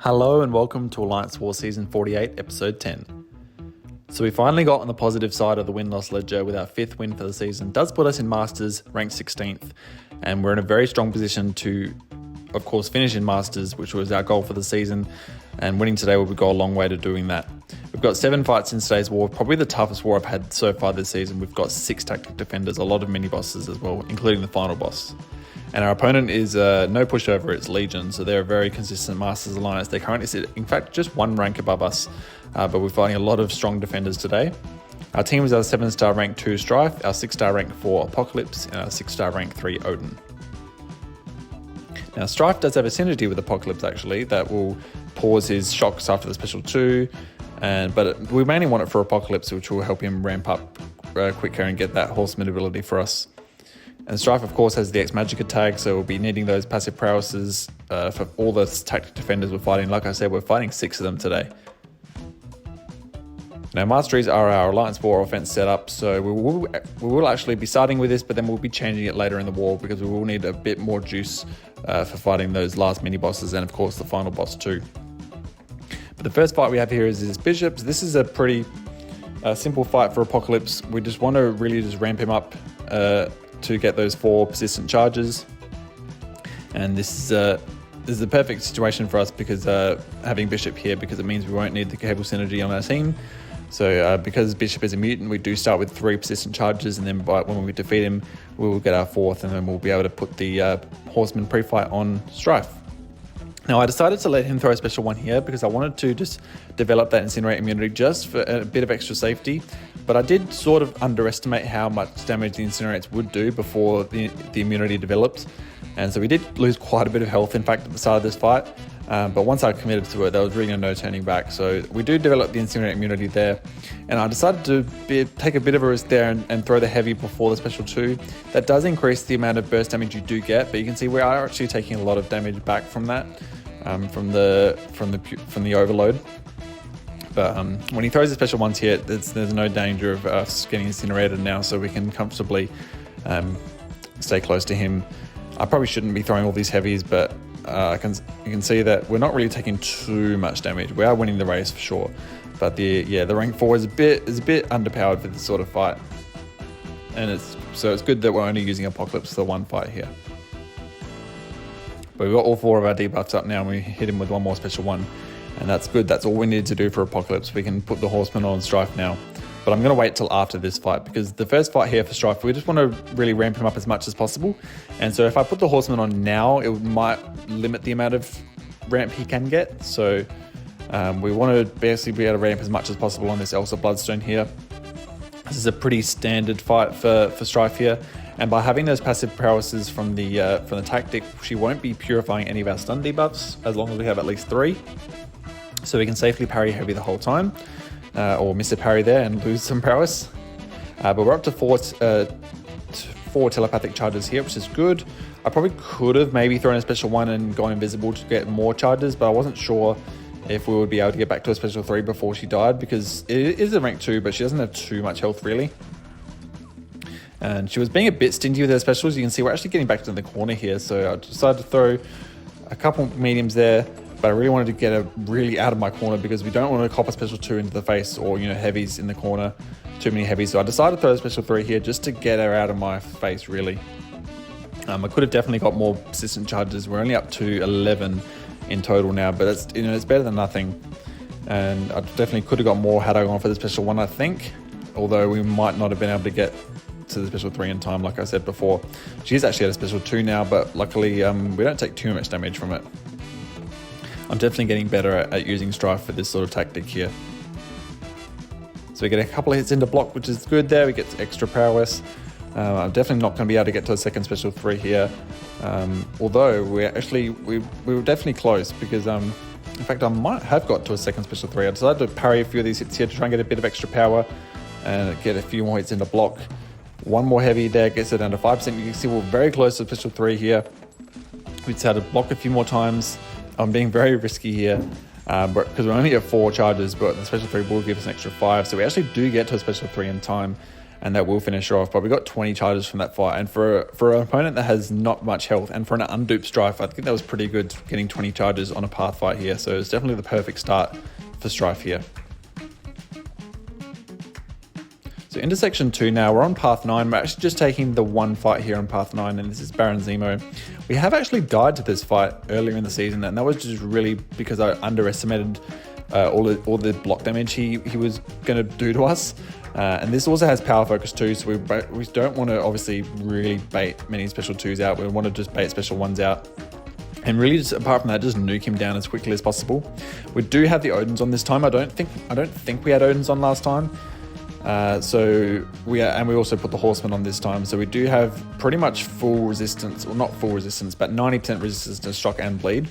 Hello and welcome to Alliance War Season 48, Episode 10. So we finally got on the positive side of the win-loss ledger with our 5th win for the season. Does put us in Masters, ranked 16th, and we're in a very strong position to, of course, finish in Masters, which was our goal for the season, and winning today will go a long way to doing that. We've got 7 fights in today's war, probably the toughest war I've had so far this season. We've got 6 tactic defenders, a lot of mini-bosses as well, including the final boss. And our opponent is no pushover, it's Legion, so they're a very consistent Masters Alliance. They currently sit, in fact, just 1 rank above us, but we're fighting a lot of strong defenders today. Our team is our 7-star rank 2 Stryfe, our 6-star rank 4 Apocalypse, and our 6-star rank 3 Odin. Now Stryfe does have a synergy with Apocalypse actually, that will pause his shocks after the special 2, but we mainly want it for Apocalypse, which will help him ramp up quicker and get that horseman ability for us. And Stryfe, of course, has the X-Magicka tag, so we'll be needing those passive prowesses for all the tactic defenders we're fighting. Like I said, we're fighting 6 of them today. Now, Masteries are our Alliance War offense setup, so we will actually be starting with this, but then we'll be changing it later in the war because we will need a bit more juice for fighting those last mini-bosses and, of course, the final boss too. But the first fight we have here is his Bishops. This is a pretty simple fight for Apocalypse. We just want to really just ramp him up to get those 4 persistent charges, and this is the perfect situation for us because having Bishop here, because it means we won't need the cable synergy on our team. So because Bishop is a mutant, we do start with 3 persistent charges, and then when we defeat him, we will get our 4th, and then we'll be able to put the Horseman pre-fight on Stryfe. Now I decided to let him throw a special 1 here because I wanted to just develop that Incinerate immunity just for a bit of extra safety, but I did sort of underestimate how much damage the Incinerates would do before the immunity developed, and so we did lose quite a bit of health in fact at the start of this fight, but once I committed to it there was really no turning back. So we do develop the Incinerate immunity there, and I decided to take a bit of a risk there and throw the heavy before the special 2. That does increase the amount of burst damage you do get, but you can see we are actually taking a lot of damage back from that. From the overload, but when he throws the special 1s here, there's no danger of us getting incinerated now, so we can comfortably stay close to him. I probably shouldn't be throwing all these heavies, but you can see that we're not really taking too much damage. We are winning the race for sure, but the rank 4 is a bit underpowered for this sort of fight, and it's good that we're only using Apocalypse for the 1 fight here. But we've got all 4 of our debuffs up now, and we hit him with 1 more special 1. And that's good. That's all we need to do for Apocalypse. We can put the Horseman on Stryfe now. But I'm going to wait till after this fight, because the first fight here for Stryfe, we just want to really ramp him up as much as possible. And so if I put the Horseman on now, it might limit the amount of ramp he can get. So we want to basically be able to ramp as much as possible on this Elsa Bloodstone here. This is a pretty standard fight for Stryfe here. And by having those passive prowesses from the tactic, she won't be purifying any of our stun debuffs as long as we have at least 3. So we can safely parry heavy the whole time, or miss a parry there and lose some prowess. But we're up to 4 telepathic charges here, which is good. I probably could have maybe thrown a special 1 and gone invisible to get more charges, but I wasn't sure if we would be able to get back to a special 3 before she died, because it is a rank 2, but she doesn't have too much health really. And she was being a bit stingy with her specials. You can see we're actually getting back to the corner here, so I decided to throw a couple mediums there, but I really wanted to get her really out of my corner because we don't want to cop a special 2 into the face, or heavies in the corner, too many heavies. So I decided to throw a special 3 here just to get her out of my face really. I could have definitely got more persistent charges. We're only up to 11 in total now, but it's it's better than nothing. And I definitely could have got more had I gone for the special 1, I think, although we might not have been able to get to the special 3 in time, like I said before. She's actually at a special 2 now, but luckily we don't take too much damage from it. I'm definitely getting better at using Stryfe for this sort of tactic here. So we get a couple of hits into block, which is good there. We get extra prowess. I'm definitely not going to be able to get to a second special 3 here, although we were definitely close, because in fact I might have got to a second special 3. I decided to parry a few of these hits here to try and get a bit of extra power and get a few more hits into block. 1 more heavy there gets it down to 5%. You can see we're very close to special 3 here. We just had to block a few more times. I'm being very risky here because we're only at 4 charges, but the special 3 will give us an extra 5. So we actually do get to a special 3 in time. and that will finish her off. But we got 20 charges from that fight, and for an opponent that has not much health, and for an unduped Stryfe, I think that was pretty good, getting 20 charges on a path fight here. So it's definitely the perfect start for Stryfe here. So into section 2 now, we're on path 9. We're actually just taking the one fight here on path 9, and this is Baron Zemo. We have actually died to this fight earlier in the season, and that was just really because I underestimated all the block damage he was going to do to us. And this also has power focus too, so we don't want to obviously really bait many special 2s out. We want to just bait special 1s out. And really, just apart from that, just nuke him down as quickly as possible. We do have the Odins on this time. I don't think we had Odins on last time. So we also put the Horseman on this time. So we do have pretty much full resistance, well, not full resistance, but 90% resistance to shock and bleed.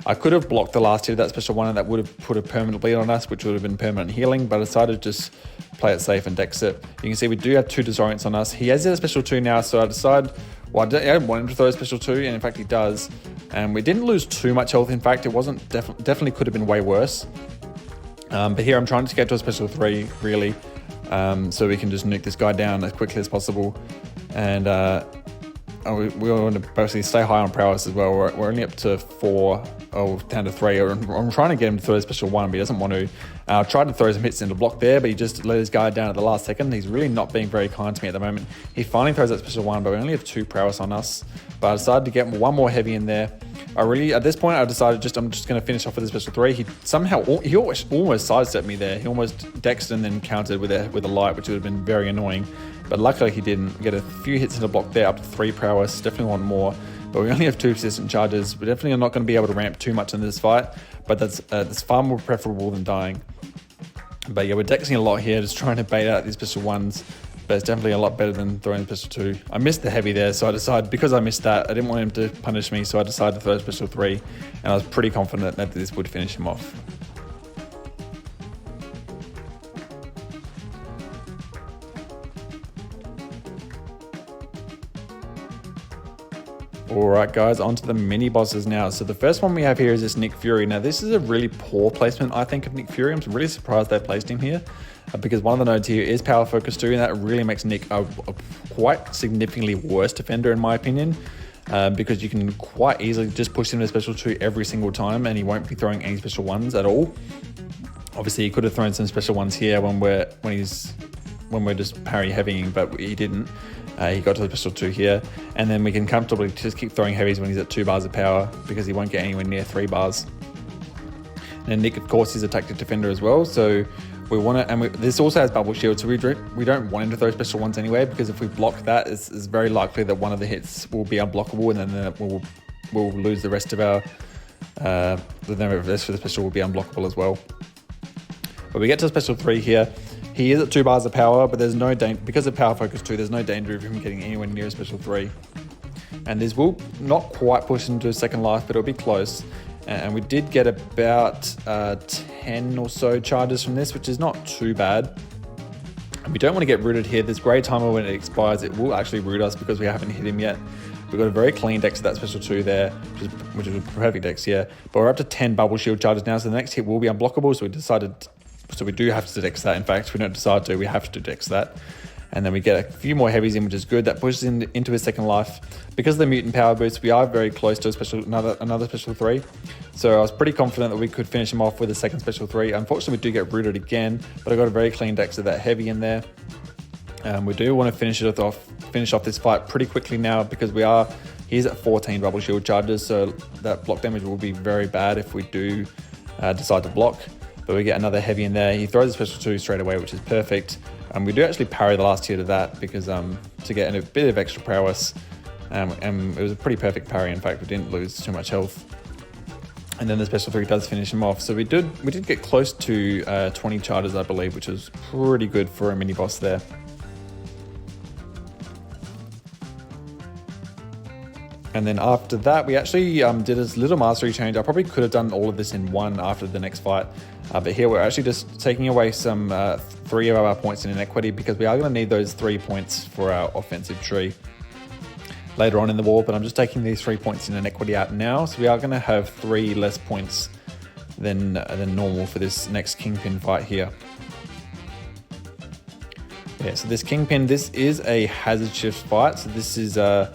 I could have blocked the last hit of that special 1, and that would have put a permanent bleed on us, which would have been permanent healing, but I decided to just play it safe and dex it. You can see we do have 2 disorients on us. He has a special 2 now, so I decided, well, I don't want him to throw a special 2, and in fact he does. And we didn't lose too much health. In fact, it wasn't definitely could have been way worse. But here I'm trying to get to a special 3, really, so we can just nuke this guy down as quickly as possible. And we want to basically stay high on prowess as well. We're only up to 4, down to 3. I'm trying to get him to throw a special 1, but he doesn't want to. I tried to throw some hits into block there, but he just let his guard down at the last second. He's really not being very kind to me at the moment. He finally throws that special 1, but we only have 2 prowess on us. But I decided to get one more heavy in there. At this point, I decided I'm just going to finish off with a special 3. He almost sidestepped me there. He almost dexed and then countered with a light, which would have been very annoying. But luckily he didn't. Get a few hits in the block there, up to 3 prowess. Definitely want more. But we only have 2 persistent charges. We're definitely not going to be able to ramp too much in this fight. But that's far more preferable than dying. But yeah, we're dexing a lot here, just trying to bait out these special 1s. But it's definitely a lot better than throwing a special 2. I missed the heavy there, so I decided, because I missed that, I didn't want him to punish me, so I decided to throw a special 3. And I was pretty confident that this would finish him off. Alright guys, on to the mini bosses now. So the first one we have here is this Nick Fury. Now this is a really poor placement, I think, of Nick Fury. I'm really surprised they placed him here, because one of the nodes here is power focus too, and that really makes Nick a quite significantly worse defender in my opinion, because you can quite easily just push him to special 2 every single time, and he won't be throwing any special 1s at all. Obviously he could have thrown some special 1s here when we're just parry heavying, but he didn't. He got to the special 2 here, and then we can comfortably just keep throwing heavies when he's at 2 bars of power, because he won't get anywhere near 3 bars. And Nick, of course, is a tactic defender as well, so we want to, and this also has bubble shield, so we don't want him to throw special 1s anyway, because if we block that, it's very likely that one of the hits will be unblockable, and then we'll lose the rest of our, the rest of the special will be unblockable as well. But we get to special 3 here. He is at 2 bars of power, but there's no danger, because of power focus 2, there's no danger of him getting anywhere near a special 3. And this will not quite push into a second life, but it'll be close. And we did get about 10 or so charges from this, which is not too bad. And we don't want to get rooted here. This grey timer, when it expires, it will actually root us because we haven't hit him yet. We've got a very clean dex of that special 2 there, which is a perfect dex, yeah. But we're up to 10 bubble shield charges now, so the next hit will be unblockable, so we do have to dex that. In fact, we don't decide to, we have to dex that. And then we get a few more heavies in, which is good. That pushes into his second life. Because of the mutant power boost, we are very close to another special 3. So I was pretty confident that we could finish him off with a second special 3. Unfortunately, we do get rooted again, but I got a very clean dex of that heavy in there. We do want to finish off this fight pretty quickly now, because he's at 14 bubble shield charges, so that block damage will be very bad if we do decide to block. But we get another heavy in there. He throws a special 2 straight away, which is perfect. We do actually parry the last hit of that, because to get a bit of extra prowess, and it was a pretty perfect parry. In fact, we didn't lose too much health. And then the special 3 does finish him off. So we did get close to 20 charges, I believe, which was pretty good for a mini boss there. And then after that, we actually did a little mastery change. I probably could have done all of this in one after the next fight. But here we're actually just taking away some 3 of our points in inequity, because we are going to need those 3 points for our offensive tree later on in the war. But I'm just taking these 3 points in inequity out now. So we are going to have 3 less points than normal for this next Kingpin fight here. Yeah, so this Kingpin, this is a hazard shift fight. So this is the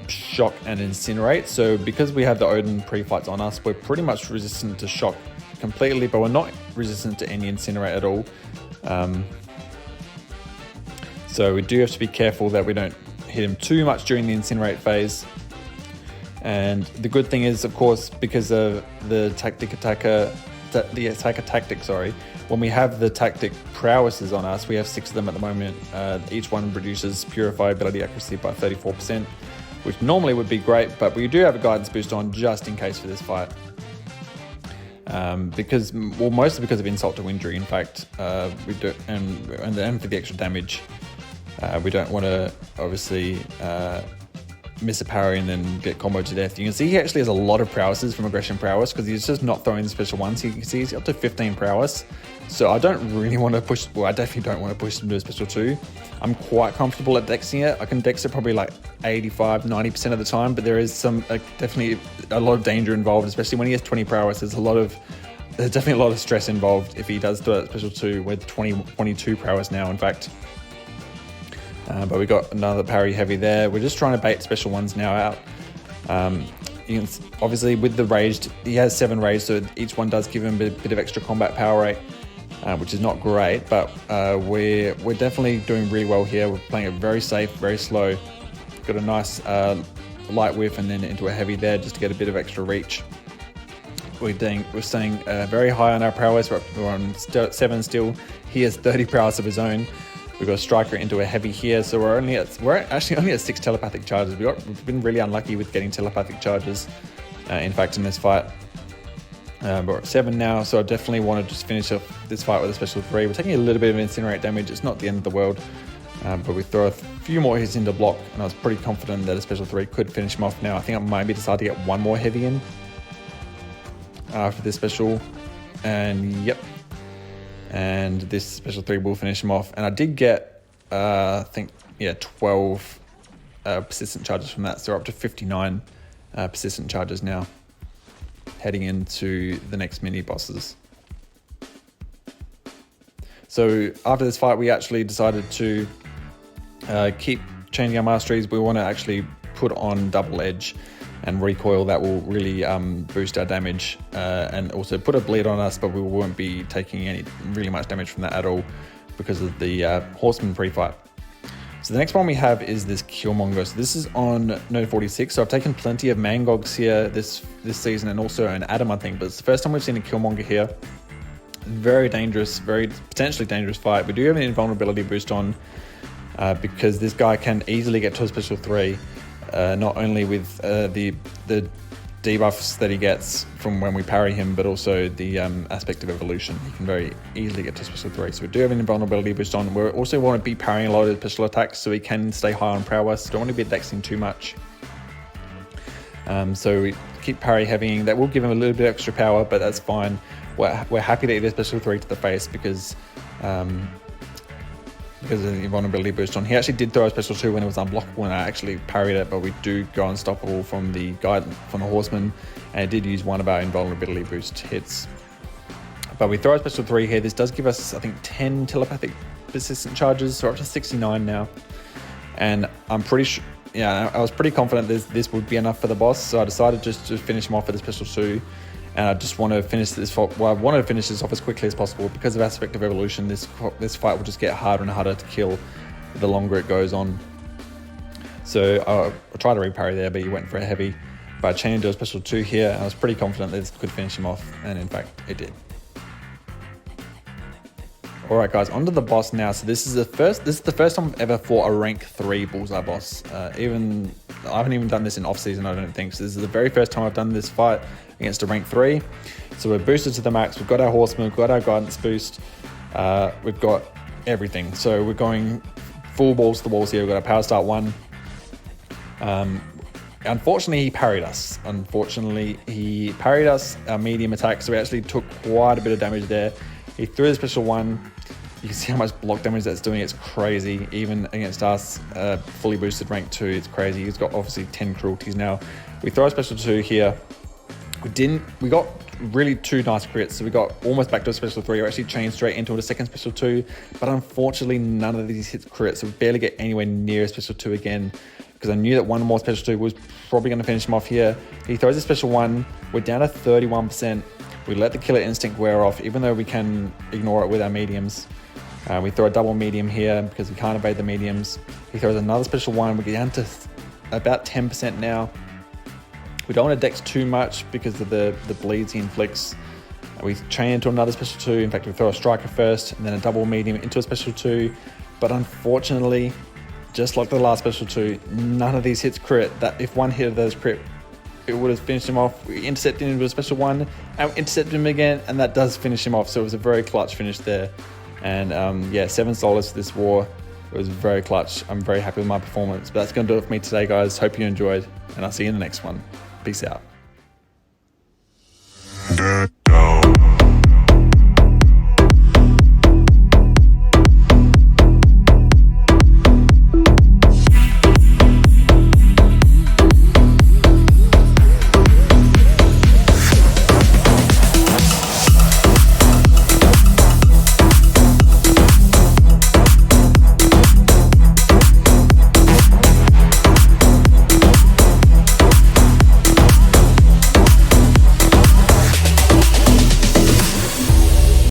shock and incinerate. So because we have the Odin pre-fights on us, we're pretty much resistant to shock completely, but we're not resistant to any incinerate at all. So we do have to be careful that we don't hit him too much during the incinerate phase. And the good thing is, of course, because of the attacker tactic, sorry, when we have the tactic prowesses on us, we have 6 of them at the moment. Each one reduces purify ability accuracy by 34%, which normally would be great, but we do have a guidance boost on just in case for this fight. Mostly because of insult to injury. In fact, we do, and for the extra damage, we don't want to obviously miss a parry and then get comboed to death. You can see he actually has a lot of prowesses from aggression prowess because he's just not throwing the special ones. You can see he's up to 15 prowess. So I don't really want to push, well, I definitely don't want to push him to a special 2. I'm quite comfortable at dexing it. I can dex it probably like 85, 90% of the time, but there is definitely a lot of danger involved, especially when he has 20 prowess. There's definitely a lot of stress involved if he does do a special 2 with 22 prowess now, in fact. But we got another parry heavy there. We're just trying to bait special ones now out. Obviously with the raged, he has 7 rage, so each one does give him a bit of extra combat power rate, which is not great, but we're definitely doing really well here. We're playing it very safe, very slow. Got a nice light whiff and then into a heavy there just to get a bit of extra reach. We're staying very high on our prowess. We're on 7 still. He has 30 prowess of his own. We've got a striker into a heavy here, so we're actually only at 6 telepathic charges. We've been really unlucky with getting telepathic charges, in fact, in this fight. But we're at 7 now, so I definitely want to just finish off this fight with a special 3. We're taking a little bit of incinerate damage. It's not the end of the world, but we throw a few more hits into block, and I was pretty confident that a special 3 could finish him off now. I think I might be decided to get one more heavy in after this special, and yep. And this special 3 will finish him off. And I did get, 12 persistent charges from that. So we're up to 59 persistent charges now, heading into the next mini bosses. So after this fight, we actually decided to keep changing our masteries. We want to actually put on double edge and recoil. That will really boost our damage and also put a bleed on us, but we won't be taking really much damage from that at all because of the horseman pre-fight. So the next one we have is this Killmonger. So this is on node 46. So I've taken plenty of Mangogs here this season and also an Adam, I think, but it's the first time we've seen a Killmonger here. Very dangerous, very potentially dangerous fight. We do have an invulnerability boost on because this guy can easily get to a special 3. Not only with the debuffs that he gets from when we parry him, but also the aspect of evolution. He can very easily get to special 3. So we do have an invulnerability boost on. We also want to be parrying a lot of special attacks so he can stay high on prowess. Don't want to be dexing too much. So we keep parry heavying. That will give him a little bit extra power, but that's fine. We're happy to get a special 3 to the face because of the invulnerability boost on. He actually did throw a special 2 when it was unblockable and I actually parried it, but we do go unstoppable from the horseman, and it did use one of our invulnerability boost hits. But we throw a special 3 here. This does give us, I think, 10 telepathic persistent charges, so we're up to 69 now. And I'm pretty sure, I was pretty confident this would be enough for the boss, so I decided just to finish him off with a special 2. And I just want to finish this. I wanted to finish this off as quickly as possible because of aspect of evolution. This fight will just get harder and harder to kill the longer it goes on. So I tried to reparry there, but he went for a heavy. But I chained into a special 2 here, and I was pretty confident that this could finish him off, and in fact, it did. All right, guys, onto the boss now. So this is the first time I've ever fought a rank 3 Bullseye boss. I haven't even done this in off season, I don't think. So this is the very first time I've done this fight against a rank 3. So we're boosted to the max. We've got our horseman, we've got our guidance boost. We've got everything. So we're going full balls to the walls here. We've got our power start 1. Unfortunately, he parried us. Our medium attack. So we actually took quite a bit of damage there. He threw the special 1. You can see how much block damage that's doing. It's crazy. Even against us, fully boosted rank 2, it's crazy. He's got obviously 10 cruelties now. We throw a special 2 here. We really two nice crits. So we got almost back to a special 3, or actually chained straight into a second special 2, but unfortunately none of these hits crit, so we barely get anywhere near a special 2 again, because I knew that one more special 2 was probably going to finish him off here. He throws a special 1, we're down to 31%. We let the killer instinct wear off, even though we can ignore it with our mediums. We throw a double medium here because we can't evade the mediums. He throws another special 1, we get down to about 10% now. We don't want to dex too much because of the bleeds he inflicts. We chain into another special 2. In fact, we throw a striker first and then a double medium into a special 2. But unfortunately, just like the last special 2, none of these hits crit. That if one hit of those crit, it would have finished him off. We intercepted him into a special 1 and we intercepted him again, and that does finish him off. So it was a very clutch finish there. And yeah, 7 solos for this war. It was very clutch. I'm very happy with my performance. But that's going to do it for me today, guys. Hope you enjoyed, and I'll see you in the next one. Peace out.